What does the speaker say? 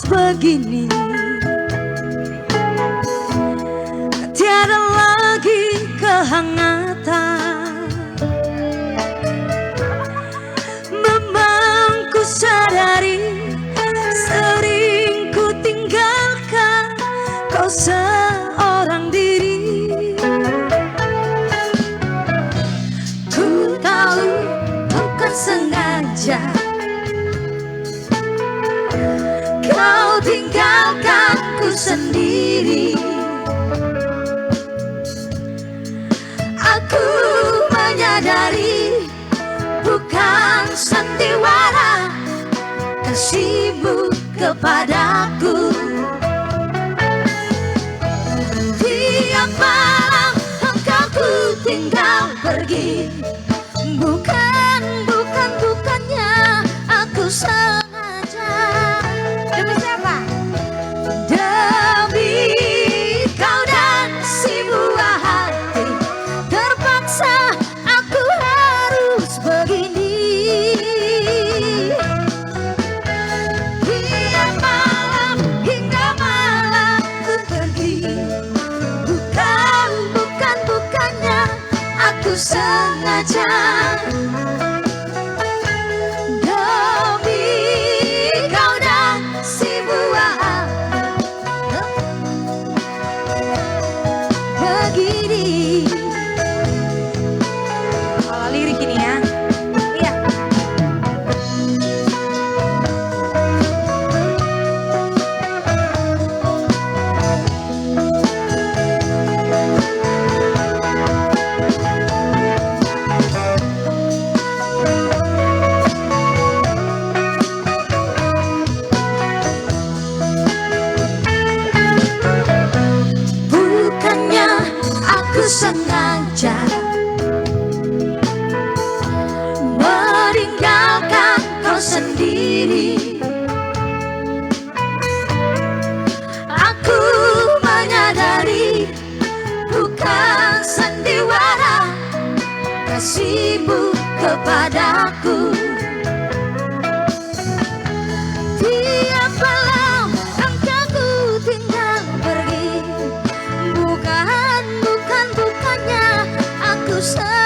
begini, tiada lagi kehangatan. Memang ku sadari sering ku tinggalkan kau seorang diri. Ku tahu bukan sengaja kau tinggalkanku sendiri. Aku menyadari bukan sandiwara kasihmu kepadaku. Tiap malam engkau ku tinggal pergi, bukannya aku sengaja. Demi siapa? Demi kau dan si buah hati, terpaksa aku harus begini. Tiap malam hingga malam ku pergi, bukannya aku sengaja. Kalau lirik ini ya, iya. Bukannya aku sengaja meninggalkan kau sendiri. Aku menyadari bukan sandiwara kasihmu kepadaku. Tiap malam engkau ku tinggal pergi, bukannya aku sengaja.